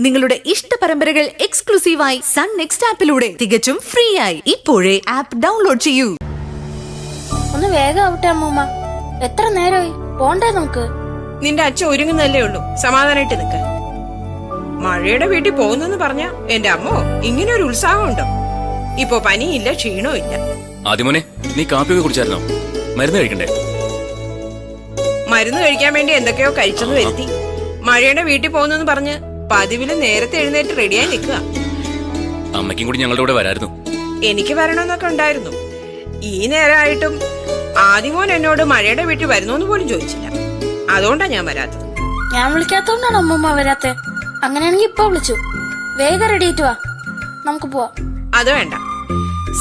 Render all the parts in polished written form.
നിങ്ങളുടെ ഇഷ്ട പരമ്പരകൾ എക്സ്ക്ലൂസീവായി സൺ നെക്സ്റ്റ് ആപ്പിലൂടെ തികച്ചും ഫ്രീ ആയി ഇപ്പോഴേ ആപ്പ് ഡൗൺലോഡ് ചെയ്യൂ. ഒന്ന് വേഗം ആവട്ടെ അമ്മൂമ്മ, എത്ര നേരമായി പോണ്ടേ നമുക്ക്? നിന്റെ അച്ഛൻ ഒരുങ്ങുന്നല്ലേ ഉള്ളൂ, സമാധാനായിട്ട് നിൽക്ക. മഴയുടെ വീട്ടിൽ പോകുന്നെന്ന് പറഞ്ഞ എന്റെ അമ്മോ ഇങ്ങനെ ഒരു ഉത്സാഹമുണ്ടോ? ഇപ്പൊ പനിയില്ല, ക്ഷീണവും ഇല്ല. ആദ്യമോനെ, നീ കാപ്പിയൊക്കെ കുടിച്ചായിരുന്നോ? മരുന്ന് കഴിക്കണ്ടേ? മരുന്ന് കഴിക്കാൻ വേണ്ടി എന്തൊക്കെയോ കഴിച്ചെന്ന് വരുത്തി. മഴയുടെ വീട്ടിൽ പോകുന്നെന്ന് പറഞ്ഞ് പതിവില് നേരത്തെ എഴുന്നേറ്റ് റെഡിയായി നിൽക്കുക. അമ്മയ്ക്കും കൂടി ഞങ്ങളുടെ കൂടെ വരായിരുന്നു. എനിക്ക് വരണമെന്നൊക്കെ ഉണ്ടായിരുന്നു. ഈ നേരമായിട്ടും ആദ്യമോൻ എന്നോട് മഴയുടെ വീട്ടിൽ വരുന്നോന്ന് പോലും ചോദിച്ചില്ല. അതുകൊണ്ടാ ഞാൻ വരാത്തത്. ഞാൻ വിളിക്കാത്തോണ്ടാണ് അമ്മൂമ്മ വരാത്തെ. അങ്ങനെയാണെങ്കി ഇപ്പൊ വിളിച്ചു. വേഗം റെഡിയായിട്ട് വാ, നമുക്ക് പോവാം. അത് വേണ്ട,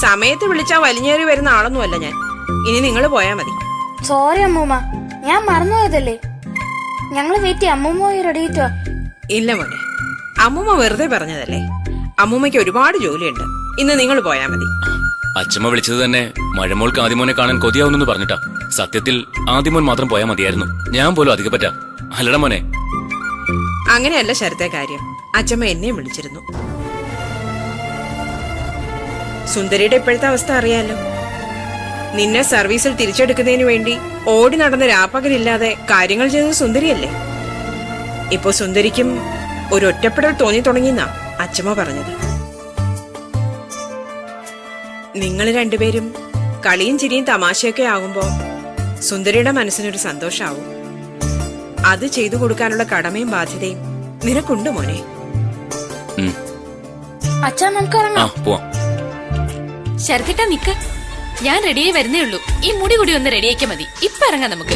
സമയത്ത് വിളിച്ചാ വലിഞ്ഞേറി വരുന്ന ആളൊന്നുമല്ല ഞാൻ. ഇനി നിങ്ങൾ പോയാ മതി. സോറി അമ്മൂമ്മ, ഞാൻ മറന്നുപോയതല്ലേ. ഞങ്ങള് വെയിറ്റ് ചെയ്യാം, അമ്മൂമ്മ പോയി റെഡിയായിട്ട് വാ. ഇല്ല മോനെ, അമ്മൂമ്മ വെറുതെ പറഞ്ഞതല്ലേ. അമ്മൂമ്മയ്ക്ക് ഒരുപാട് ജോലിയുണ്ട്. ഇന്ന് നിങ്ങൾ പോയാ മതി. അച്ഛമ്മ വിളിച്ചത് തന്നെ മഴമോൾക്ക് ആദ്യമോനെ കാണാൻ കൊതിയാവുന്നെന്ന് പറഞ്ഞിട്ടാ. സത്യത്തിൽ ആദ്യമോൻ മാത്രം പോയാൽ മതിയായിരുന്നു. ഞാൻ പോലും അധികം പറ്റാ. അല്ലട മോനെ. അങ്ങനെയല്ല ശരത്തെ കാര്യം. അച്ഛമ്മ എന്നെയും വിളിച്ചിരുന്നു. സുന്ദരിയുടെ ഇപ്പോഴത്തെ അവസ്ഥ അറിയാലോ. നിന്നെ സർവീസിൽ തിരിച്ചെടുക്കുന്നതിന് വേണ്ടി ഓടി നടന്ന രാപ്പകലില്ലാതെ കാര്യങ്ങൾ ചെയ്തത് സുന്ദരിയല്ലേ. ഇപ്പൊ സുന്ദരിക്കും ഒരു ഒറ്റപ്പെടൽ തോന്നി തുടങ്ങിയെന്നാ അച്ഛമ്മ പറഞ്ഞത്. നിങ്ങൾ രണ്ടുപേരും കളിയും ചിരിയും തമാശയൊക്കെ ആകുമ്പോ സുന്ദരിയുടെ മനസ്സിനൊരു സന്തോഷാവും. അത് ചെയ്തു കൊടുക്കാനുള്ള കടമയും ബാധ്യതയും നിനക്കുണ്ട് മോനെ. അച്ഛാ, നമുക്ക് ഇറങ്ങാം. ശരത്തേട്ടാ നിക്ക, ഞാൻ റെഡിയായി വരുന്നേ ഉള്ളൂ. ഈ മുടി കൂടി ഒന്ന് റെഡിയാക്കിയാ മതി. ഇപ്പൊ ഇറങ്ങാം നമുക്ക്.